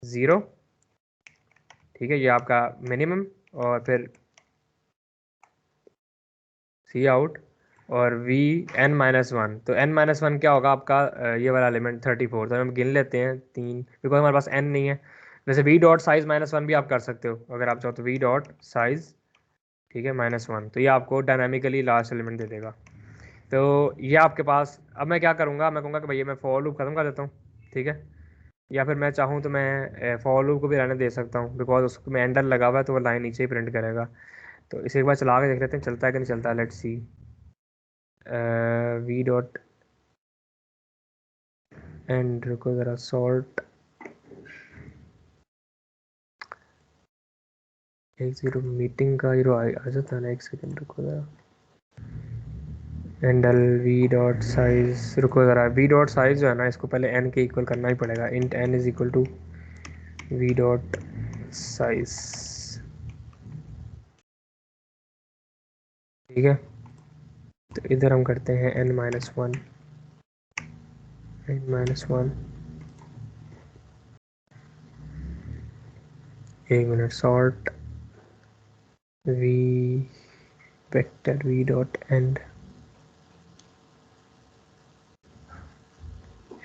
0, ठीक है, ये आपका मिनिमम। और फिर सी आउट और वी एन माइनस वन। तो एन माइनस वन क्या होगा आपका, ये वाला एलिमेंट 34। तो हम गिन लेते हैं 3, बिकॉज हमारे पास एन नहीं है। वैसे we dot size minus one भी आप कर सकते हो अगर आप चाहो तो, वी डॉट साइज, ठीक है, -1। तो ये आपको डायनामिकली लास्ट एलिमेंट दे देगा। तो ये आपके पास, अब मैं क्या करूँगा, मैं कहूँगा कि भैया मैं फॉर लूप खत्म कर देता हूँ, ठीक है। या फिर मैं चाहूँ तो मैं फॉर लूप को भी रहने दे सकता हूँ, बिकॉज उसमें एंडर लगा हुआ है तो वो लाइन नीचे ही प्रिंट करेगा। तो इसे एक बार चला के देख लेते हैं चलता है कि नहीं चलता, let's see. We dot and, रुको ज़रा, सॉर्ट 1 0 मीटिंग का हीरो आ जाता है ना, 1 सेकेंड रुको ज़रा। एंडल वी डॉट साइज, रुको ज़रा, वी डॉट साइज जो है ना, इसको पहले एन के इक्वल करना ही पड़ेगा। Int N is equal to V dot size, ठीक है। तो इधर हम करते हैं n-1, n-1, 1 minute, sort V vector V dot end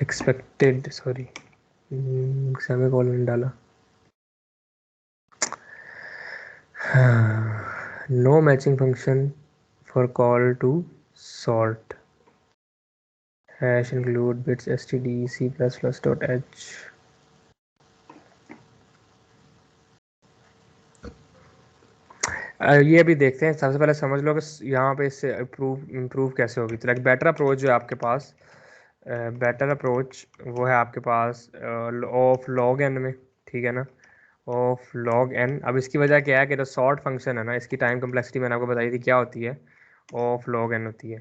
expected, sorry semicolon डाला, no matching function for call to sort, hash include bits std c++.h। ये भी देखते हैं। सबसे पहले समझ लो कि यहाँ पे इससे इम्प्रूव कैसे होगी। तो लाइक बेटर अप्रोच जो है आपके पास, बेटर अप्रोच वो है आपके पास ऑफ लॉग एन में, ठीक है ना, ऑफ लॉग एन। अब इसकी वजह क्या है कि जो सॉर्ट फंक्शन है ना, इसकी टाइम कम्प्लेक्सिटी मैंने आपको बताई थी क्या होती है, ऑफ लॉग एन होती है।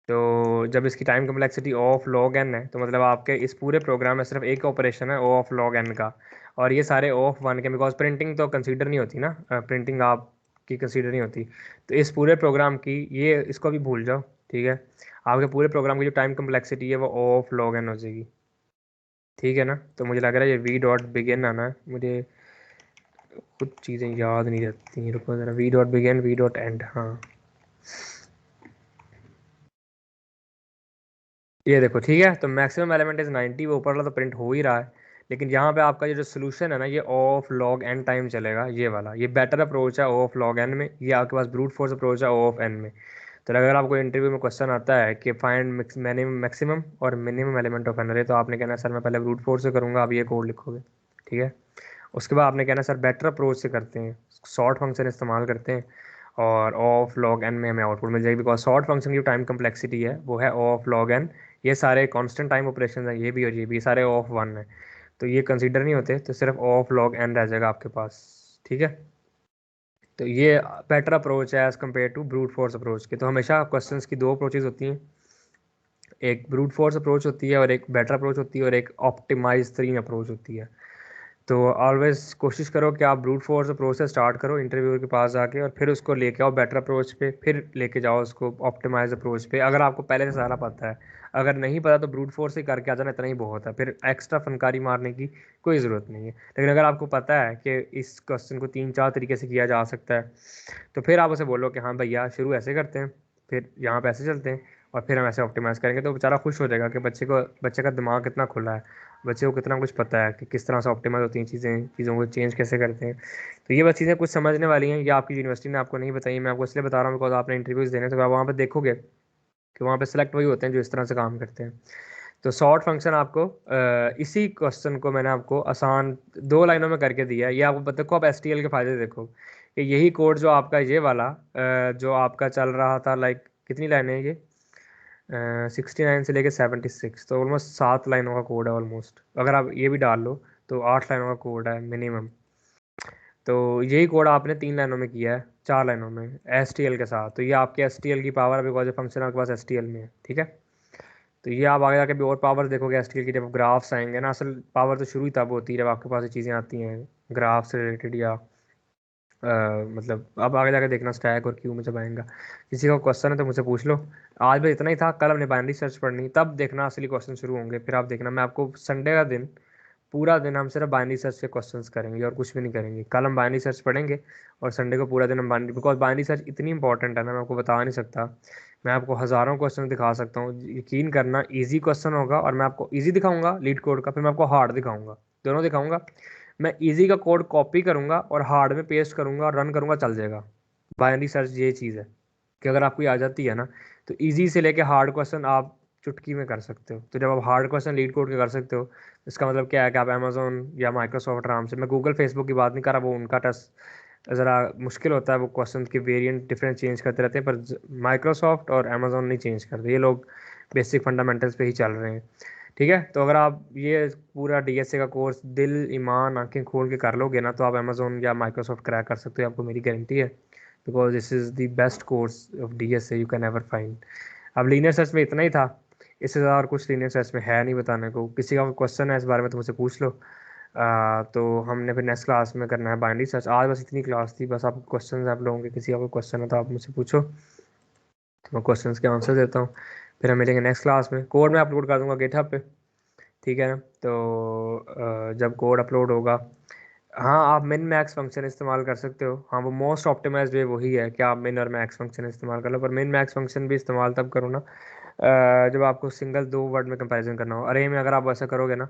तो जब इसकी time complexity of log N है, तो मतलब आपके इस पूरे प्रोग्राम में सिर्फ एक ऑपरेशन है ऑफ लॉग एन का, और ये सारे ऑफ वन के, बिकॉज प्रिंटिंग तो कंसीडर नहीं होती ना, प्रिंटिंग आपकी कंसीडर नहीं होती। तो इस पूरे प्रोग्राम की, ये इसको भी भूल जाओ, ठीक है। आपके पूरे प्रोग्राम की जो टाइम कम्प्लेक्सिटी है वो ऑफ लॉग एन हो जाएगी, ठीक है ना। तो मुझे लग रहा है ये वी डॉट बिगिन आना है, मुझे कुछ चीज़ें याद नहीं रहती, रुको ज़रा, V dot begin we dot and, हाँ ये देखो, ठीक है। तो मैक्सिमम एलिमेंट इज 90, वो ऊपर वाला तो प्रिंट हो ही रहा है, लेकिन यहाँ पे आपका ये जो सोल्यूशन है ना, ये ऑफ लॉग एन टाइम चलेगा, ये वाला, ये बेटर अप्रोच है ऑफ लॉग एन में, ये आपके पास ब्रूट फोर्स अप्रोच है ऑफ एन में। तो अगर आपको इंटरव्यू में क्वेश्चन आता है कि फाइंड मैक्सिमम और मिनिमम एलिमेंट ऑफ एन अरे, तो आपने कहना है सर मैं पहले ब्रूट फोर्स से करूँगा, आप ये कोड लिखोगे, ठीक है। उसके बाद आपने कहना है सर बेटर अप्रोच से करते हैं, शॉर्ट फंक्शन इस्तेमाल करते हैं, और ऑफ लॉग एन में हमें आउटपुट मिल जाएगी, बिकॉज शॉर्ट फंक्शन की टाइम कम्प्लेक्सिटी है वो है ऑफ लॉग एन। ये सारे कांस्टेंट टाइम ऑपरेशन हैं, ये भी और ये भी सारे ऑफ वन है, तो ये कंसीडर नहीं होते, तो सिर्फ ऑफ लॉग एन रह जाएगा आपके पास, ठीक है। तो ये बेटर अप्रोच है as compare to brute force approach के। तो हमेशा क्वेश्चंस की दो अप्रोचेज होती हैं, एक ब्रूट फोर्स अप्रोच होती है और एक बेटर अप्रोच होती है और एक ऑप्टिमाइज तरीन अप्रोच होती है। तो ऑलवेज कोशिश करो कि आप ब्रूट फोर्स अप्रोच से स्टार्ट करो इंटरव्यूअर के पास जाके, और फिर उसको लेके आओ बेटर अप्रोच पे, फिर लेके जाओ उसको ऑप्टिमाइज अप्रोच पे, अगर आपको पहले से सारा पता है। अगर नहीं पता तो ब्रूट फोर्स ही करके आ जाना, इतना ही बहुत है, फिर एक्स्ट्रा फनकारी मारने की कोई ज़रूरत नहीं है। लेकिन अगर आपको पता है कि इस क्वेश्चन को 3-4 तरीके से किया जा सकता है, तो फिर आप उसे बोलो कि हाँ भैया शुरू ऐसे करते हैं, फिर यहाँ पे ऐसे चलते हैं, और फिर हम ऐसे ऑप्टिमाइज़ करेंगे, तो बेचारा खुश हो जाएगा कि बच्चे का दिमाग कितना खुला है, बच्चे को कितना कुछ पता है कि किस तरह से ऑप्टिमाइज होती हैं चीज़ों को चेंज कैसे करते हैं। तो ये बस चीज़ें कुछ समझने वाली हैं, ये आपकी यूनिवर्सिटी ने आपको नहीं बताई, मैं आपको इसलिए बता रहा हूँ बिकॉज आपने इंटरव्यूज़ देने, तो आप वहाँ पर देखोगे कि वहाँ पे सेलेक्ट वही होते हैं जो इस तरह से काम करते हैं। तो शॉर्ट फंक्शन आपको इसी क्वेश्चन को मैंने आपको आसान 2 लाइनों में करके दिया है। ये आपको देखो, आप एस के फ़ायदे देखो कि यही कोड जो आपका ये वाला जो आपका चल रहा था, लाइक कितनी लाइनें हैं ये, 69 से लेके 76, तो ऑलमोस्ट 7 लाइनों का कोड है ऑलमोस्ट, अगर आप ये भी डाल लो तो 8 लाइनों का कोड है मिनिमम। तो यही कोड आपने 3 लाइनों में किया है, 4 लाइनों में एस के साथ। तो ये आपके एस की पावर है, बिकॉज फंक्शन आपके पास एस में है, ठीक है। तो ये आप आगे जाके भी और पावर देखोगे एस की, जब ग्राफ्स आएंगे ना, असल पावर तो शुरू ही तब होती है जब आपके पास ये चीज़ें आती हैं ग्राफ से रिलेटेड, या मतलब अब आगे जाके देखना स्टैक और क्यू में जब आएगा। किसी का क्वेश्चन है तो मुझसे पूछ लो। आज बस इतना ही था, कल हमने बाइनरी सर्च पढ़नी, तब देखना असली क्वेश्चन शुरू होंगे, फिर आप देखना मैं आपको संडे का दिन, पूरा दिन हम सिर्फ बाइनरी सर्च के क्वेश्चंस करेंगे और कुछ भी नहीं करेंगे। कल हम बाइनरी सर्च पढ़ेंगे और संडे को पूरा दिन हम बाइनरी, बिकॉज बाइनरी सर्च इतनी इंपॉर्टेंट है ना, मैं आपको बता नहीं सकता। मैं आपको हज़ारों क्वेश्चन दिखा सकता हूँ, यकीन करना, इजी क्वेश्चन होगा और मैं आपको इजी दिखाऊंगा लीड कोड का, फिर मैं आपको हार्ड दिखाऊंगा, दोनों दिखाऊंगा। मैं इजी का कोड कॉपी करूंगा और हार्ड में पेस्ट करूंगा और रन करूंगा, चल जाएगा। बाइनरी सर्च ये चीज़ है कि अगर आपको ये आ जाती है ना, तो इजी से लेके हार्ड क्वेश्चन आप चुटकी में कर सकते हो। तो जब आप हार्ड क्वेश्चन लीड कोड के कर सकते हो, इसका मतलब क्या है कि आप अमेजोन या माइक्रोसॉफ्ट आराम से, मैं गूगल फेसबुक की बात नहीं कर रहा, वो उनका टेस्ट ज़रा मुश्किल होता है, वो क्वेश्चन के वेरिएंट डिफरेंट चेंज करते रहते हैं, पर माइक्रोसॉफ्ट और अमेजोन नहीं चेंज करते, ये लोग बेसिक फंडामेंटल्स पे ही चल रहे हैं, ठीक है। तो अगर आप ये पूरा डीएसए का कोर्स दिल ईमान आंखें खोल के कर लोगे ना, तो आप अमेजोन या माइक्रोसॉफ्ट क्रैक कर सकते हो, आपको मेरी गारंटी है, because this is the best course of DSA you can ever find. अब लीनियर सर्च में इतना ही था, इससे ज़्यादा और कुछ लीनियर सर्च में है नहीं बताने को। किसी का क्वेश्चन है इस बारे में तो मुझसे पूछ लो। तो हमने फिर नेक्स्ट क्लास में करना है बाइनरी सर्च। आज बस इतनी क्लास थी, बस आपको क्वेश्चन आप लोगों के किसी का कोई क्वेश्चन है तो आप मुझसे पूछो, तो मैं क्वेश्चंस के आंसर देता हूँ। फिर हम मिलेंगे नेक्स्ट क्लास में, कोड मैं अपलोड कर दूंगा गिटहब पे, ठीक है ना। तो जब कोड अपलोड होगा, हाँ आप मिन मैक्स फंक्शन इस्तेमाल कर सकते हो, हाँ वो मोस्ट ऑप्टिमाइज्ड वे वही है कि आप मिन और मैक्स फंक्शन इस्तेमाल कर लो, पर मिन मैक्स फंक्शन भी इस्तेमाल तब करो ना जब आपको सिंगल 2 वर्ड में कंपैरिजन करना हो। अरे में अगर आप ऐसा करोगे ना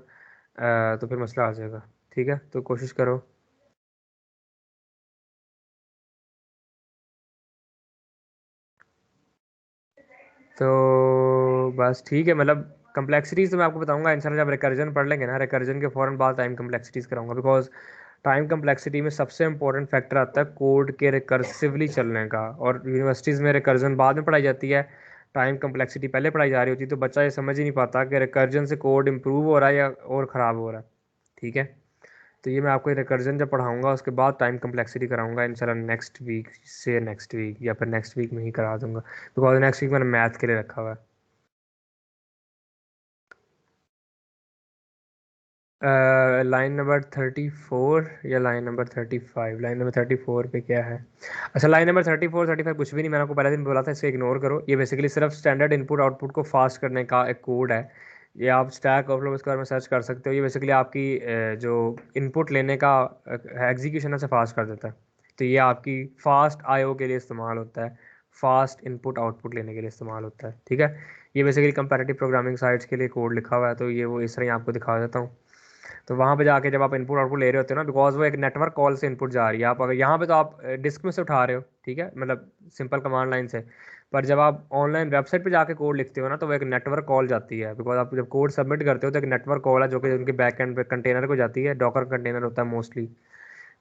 तो फिर मसला आ जाएगा, ठीक है। तो कोशिश करो। तो बस ठीक है, मतलब कम्प्लेक्सिटीज़ तो मैं आपको बताऊंगा इंशाल्लाह, जब रिकर्जन पढ़ लेंगे ना, रिकर्जन के फ़ौरन बाद टाइम कम्प्लेक्सिटीज़ कराऊंगा, बिकॉज टाइम कम्प्लेक्सिटी में सबसे इंपॉर्टेंट फैक्टर आता है कोड के रिकर्सिवली चलने का, और यूनिवर्सिटीज़ में रिकर्जन बाद में पढ़ाई जाती है, टाइम कम्प्लेक्सिटी पहले पढ़ाई जा रही होती है, तो बच्चा ये समझ ही नहीं पाता कि रिकर्जन से कोड इम्प्रूव हो रहा है या और ख़राब हो रहा है। ठीक है, तो ये मैं आपको रिकर्जन जब पढ़ाऊंगा उसके बाद टाइम कम्प्लेक्सिटी कराऊंगा इंशाल्लाह नेक्स्ट वीक से, नेक्स्ट वीक या फिर नेक्स्ट वीक में ही करा दूंगा, बिकॉज नेक्स्ट वीक मैंने मैथ के लिए रखा हुआ है। लाइन नंबर 34 या लाइन नंबर 35, लाइन नंबर 34 पे क्या है? अच्छा, लाइन नंबर 34 35 कुछ भी नहीं, मैंने आपको पहले दिन बोला था, इसे इग्नोर करो। ये बेसिकली सिर्फ स्टैंडर्ड इनपुट आउटपुट को फास्ट करने का एक कोड है। ये आप स्टैक ओवरफ्लो इसके बारे में सर्च कर सकते हो। ये बेसिकली आपकी जो इनपुट लेने का एग्जीक्यूशन है उसे फास्ट कर देता है। तो ये आपकी फास्ट आईओ के लिए इस्तेमाल होता है, फास्ट इनपुट आउटपुट लेने के लिए इस्तेमाल होता है। ठीक है, ये बेसिकली कंपैरेटिव प्रोग्रामिंग साइट्स के लिए कोड लिखा हुआ है, तो ये वो इस तरह ही आपको दिखा देता हूँ। तो वहाँ पे जाके जब आप इनपुट आउटपुट ले रहे होते हो ना, बिकॉज वो एक नेटवर्क कॉल से इनपुट जा रही है, आप अगर यहाँ पे तो आप डिस्क में से उठा रहे हो, ठीक है, मतलब सिंपल कमांड लाइन से। पर जब आप ऑनलाइन वेबसाइट पे जाके कोड लिखते हो ना, तो वो एक नेटवर्क कॉल जाती है, बिकॉज आप जब कोड सबमिट करते हो तो एक नेटवर्क कॉल है जो कि उनके बैक एंड पे कंटेनर को जाती है, डॉकर कंटेनर होता है मोस्टली।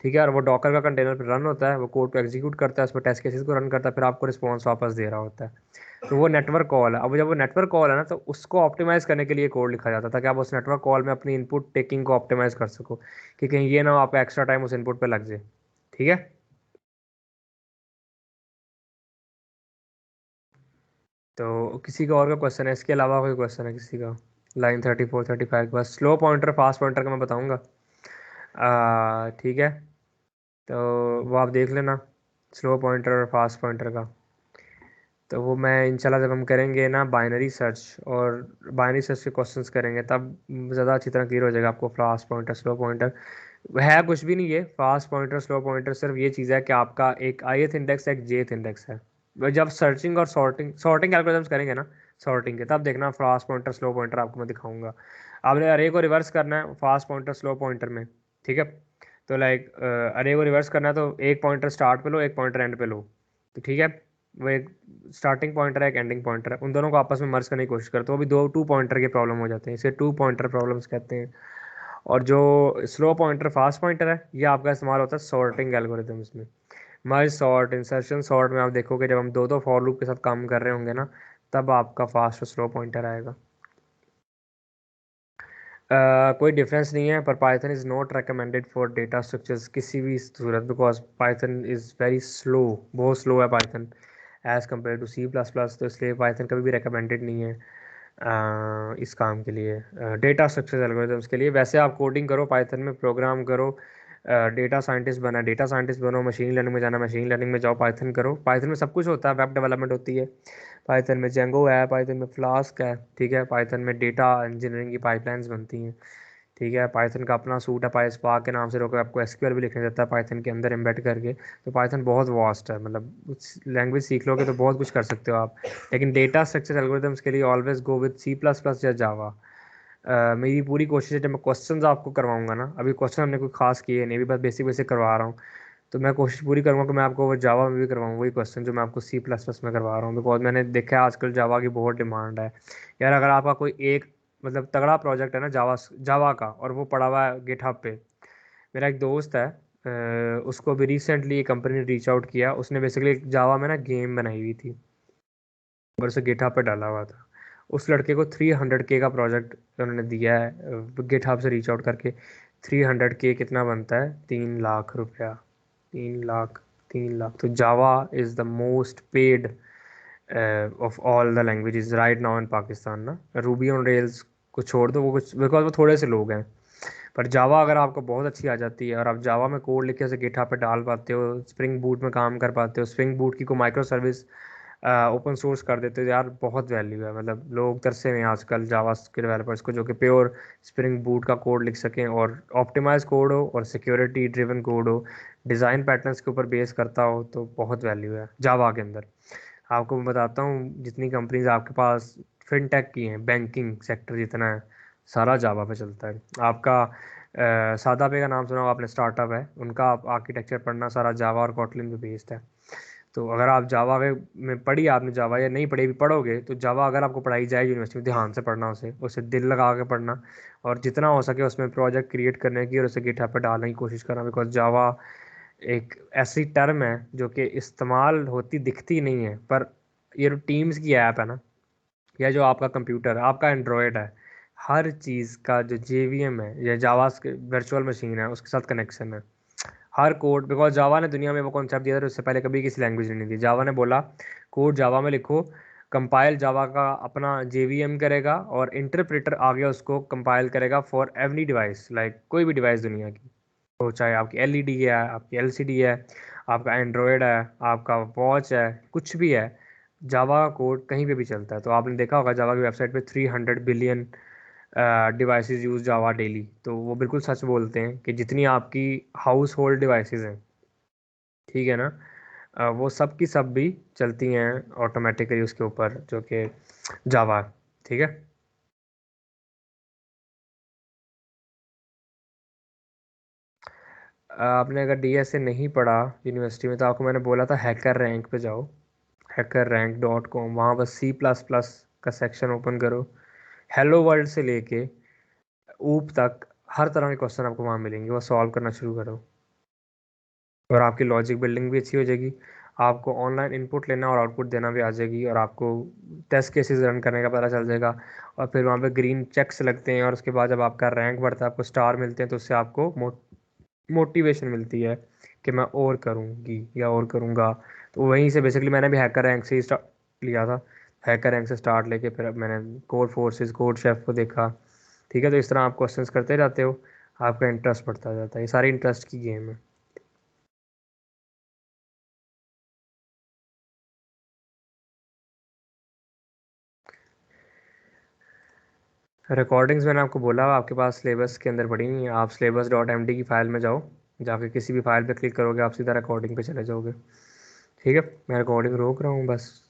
ठीक है, और वो डॉकर का कंटेनर पे रन होता है, वो कोड को एग्जीक्यूट करता है, उस पर टेस्ट केसेस को रन करता है, फिर आपको रिस्पॉन्स वापस दे रहा होता है। तो वो नेटवर्क कॉल है। अब जब वो नेटवर्क कॉल है ना, तो उसको ऑप्टिमाइज़ करने के लिए कोड लिखा जाता था कि आप उस नेटवर्क कॉल में अपनी इनपुट टेकिंग को ऑप्टिमाइज़ कर सको, कि कहीं ये ना हो आपका एक्स्ट्रा टाइम उस इनपुट पे लग जाए। ठीक है, तो किसी का और का क्वेश्चन है इसके अलावा? कोई क्वेश्चन है किसी का? लाइन 34 35 के बाद स्लो पॉइंटर फास्ट पॉइंटर का मैं बताऊंगा। ठीक है, तो वो आप देख लेना, स्लो पॉइंटर और फास्ट पॉइंटर का। तो वो मैं इंशाल्लाह जब हम करेंगे ना बाइनरी सर्च, और बाइनरी सर्च के क्वेश्चंस करेंगे, तब ज़्यादा अच्छी तरह क्लियर हो जाएगा आपको फास्ट पॉइंटर स्लो पॉइंटर है कुछ भी नहीं है। फास्ट पॉइंटर स्लो पॉइंटर सिर्फ ये चीज़ है कि आपका एक ith इंडेक्स है, एक jth इंडेक्स है। जब सर्चिंग और सॉर्टिंग सॉर्टिंग एल्गोरिथम्स करेंगे ना, सॉर्टिंग के, तब देखना फास्ट पॉइंटर स्लो पॉइंटर आपको मैं दिखाऊंगा। आपने अरे को रिवर्स करना है फास्ट पॉइंटर स्लो पॉइंटर में। ठीक है, तो लाइक अरे को रिवर्स करना है तो एक पॉइंटर स्टार्ट पे लो, एक पॉइंटर एंड पे लो। तो ठीक है, वो एक स्टार्टिंग पॉइंटर है, एक एंडिंग पॉइंटर है, उन दोनों को आपस में मर्ज करने की कोशिश करते हो, वो भी दो टू पॉइंटर के प्रॉब्लम हो जाते हैं, इसे टू पॉइंटर प्रॉब्लम्स कहते हैं। और जो स्लो पॉइंटर फास्ट पॉइंटर है, ये आपका इस्तेमाल होता है सॉर्टिंग एल्गोरिथम्स में। मर्ज सॉर्ट इंसर्शन सॉर्ट में आप देखोगे जब हम दो दो फॉर लूप के साथ काम कर रहे होंगे ना, तब आपका फास्ट और स्लो पॉइंटर आएगा। कोई डिफरेंस नहीं है, पर Python is not recommended for data structures किसी भी सूरत, because Python is very slow, बहुत स्लो है Python as compare to C++, तो इसलिए पाइथन कभी भी रिकमेंडेड नहीं है इस काम के लिए, डेटा स्ट्रक्चर एल्गोरिथम्स के लिए। वैसे आप कोडिंग करो पाइथन में, प्रोग्राम करो, डेटा साइंटिस्ट बना डेटा साइंटिस्ट बनो, मशीन लर्निंग में जाना मशीन लर्निंग में जाओ, पाइथन करो। पाइथन में सब कुछ होता है, वेब डेवलपमेंट होती है पाइथन में, जेंगो है पाइथन में, फ्लास्क है। ठीक है, पाइथन में डेटा इंजीनियरिंग की पाइपलाइंस बनती हैं। ठीक है, पाइथन का अपना सूट है, पाईस्पार्क के नाम से रोके आपको एसक्यूएल भी लिखने देता है पाइथन के अंदर एम्बेड करके। तो पाइथन बहुत वास्ट है, मतलब कुछ लैंग्वेज सीख लोगे तो बहुत कुछ कर सकते हो आप। लेकिन डेटा स्ट्रक्चर एल्गोरिथम्स के लिए ऑलवेज गो विद C++ या जावा। मेरी पूरी कोशिश है, जब मैं क्वेश्चंस आपको करवाऊंगा ना, अभी क्वेश्चन हमने कोई खास किए नहीं, अभी बस बेसिक बेसिक करवा रहा हूँ, तो मैं कोशिश पूरी करूँगा कि मैं आपको वो जावा में भी करवाऊँ वही क्वेश्चन जो मैं आपको C++ में करवा रहा हूँ, बिकॉज मैंने देखा है आजकल जावा की बहुत डिमांड है। यार अगर आपका कोई एक मतलब तगड़ा प्रोजेक्ट है ना जावा जावा का, और वो पड़ा हुआ है गिटहब पे, मेरा एक दोस्त है, उसको अभी रिसेंटली एक कंपनी ने रीच आउट किया, उसने बेसिकली जावा में ना गेम बनाई हुई थी और उसे गिटहब पे डाला हुआ था। उस लड़के को 300K का प्रोजेक्ट उन्होंने दिया है गिटहब से रीच आउट करके। 300K कितना बनता है? 3 लाख रुपया। 3 लाख, 3 लाख। तो Java is the most paid of all the languages right now in Pakistan ना। रूबी ऑन रेल्स को छोड़ दो, वो कुछ बिकॉज वो थोड़े से लोग हैं। पर जावा अगर आपको बहुत अच्छी आ जाती है और आप जावा में कोड लिख के उसे गिटहब पे डाल पाते हो, स्प्रिंग बूट में काम कर पाते हो, स्प्रिंग बूट की को माइक्रो सर्विस ओपन सोर्स कर देते हो, यार बहुत वैल्यू है। मतलब लोग तरसे हुए हैं आजकल जावा के डेवलपर्स को जो कि प्योर स्प्रिंग बूट का कोड लिख सकें, और ऑप्टिमाइज कोड हो और सिक्योरिटी ड्रिवन कोड हो, डिज़ाइन पैटर्न्स के ऊपर बेस करता हो, तो बहुत वैल्यू है जावा के अंदर। आपको मैं बताता हूँ, जितनी कंपनीज आपके पास फिनटेक की हैं, बैंकिंग सेक्टर जितना है, सारा जावा पे चलता है। आपका सादा पे का नाम सुना होगा आपने, स्टार्टअप है, उनका आप आर्किटेक्चर पढ़ना सारा जावा और कॉटलिन पे बेस्ड है। तो अगर आप जावा में पढ़ी आपने जावा या नहीं पढ़ी भी पढ़ोगे, तो जावा अगर आपको पढ़ाई जाए यूनिवर्सिटी में, ध्यान से पढ़ना, उसे दिल लगा के पढ़ना, और जितना हो सके उसमें प्रोजेक्ट क्रिएट करने की और उसे गिटहब पे डालने की कोशिश करना। बिकॉज जावा एक ऐसी टर्म है जो कि इस्तेमाल होती दिखती नहीं है, पर ये जो टीम्स की ऐप है ना, या जो आपका कंप्यूटर, आपका एंड्रॉयड है, हर चीज़ का जो जेवीएम है या जावा वर्चुअल मशीन है उसके साथ कनेक्शन है। हर कोड, बिकॉज जावा ने दुनिया में वो कॉन्सेप्ट दिया था, उससे पहले कभी किसी लैंग्वेज ने नहीं दी। जावा ने बोला कोड जावा में लिखो, कंपाइल जावा का अपना जेवीएम करेगा, और इंटरप्रेटर आगे उसको कंपाइल करेगा फॉर एवरी डिवाइस, लाइक कोई भी डिवाइस दुनिया की, तो चाहे आपकी एलईडी है, आपकी एलसीडी है, आपका एंड्रॉयड है, आपका वॉच है, कुछ भी है, जावा कोड कहीं पे भी चलता है। तो आपने देखा होगा जावा की वेबसाइट पे 300 बिलियन डिवाइसेस यूज जावा डेली। तो वो बिल्कुल सच बोलते हैं कि जितनी आपकी हाउस होल्ड डिवाइसेस हैं, ठीक है ना, वो सब की सब भी चलती हैं ऑटोमेटिकली उसके ऊपर, जो कि जावा है। ठीक है। आपने अगर डीएसए नहीं पढ़ा यूनिवर्सिटी में, तो आपको मैंने बोला था हैकर रैंक पे जाओ, hackerrank.com, वहाँ बस C++ का सेक्शन ओपन करो, हेलो वर्ल्ड से लेके ऊप तक हर तरह के क्वेश्चन आपको वहाँ मिलेंगे, वो सॉल्व करना शुरू करो, और आपकी लॉजिक बिल्डिंग भी अच्छी हो जाएगी। आपको ऑनलाइन इनपुट लेना और आउटपुट देना भी आ जाएगी, और आपको टेस्ट केसेस रन करने का पता चल जाएगा। और फिर वहाँ पे ग्रीन चेक्स लगते हैं, और उसके बाद जब आपका रैंक बढ़ता है, आपको स्टार मिलते हैं, तो उससे आपको मोटिवेशन मिलती है कि मैं और करूँगी या और करूँगा। तो वहीं से बेसिकली मैंने भी हैकर रैंक से ही स्टार्ट लिया था। हैकर रैंक से स्टार्ट लेके फिर अब मैंने कोड फोर्सेस, कोड शेफ को देखा। ठीक है, तो इस तरह आप क्वेश्चंस करते जाते हो, आपका इंटरेस्ट बढ़ता जाता है। ये सारी इंटरेस्ट की गेम है। रिकॉर्डिंग्स मैंने आपको बोला आपके पास सिलेबस के अंदर पड़ी हुई हैं। आप syllabus.md की फ़ाइल में जाओ, जाके किसी भी फाइल पे क्लिक करोगे, आप सीधा रिकॉर्डिंग पे चले जाओगे। ठीक है, मैं रिकॉर्डिंग रोक रहा हूँ बस।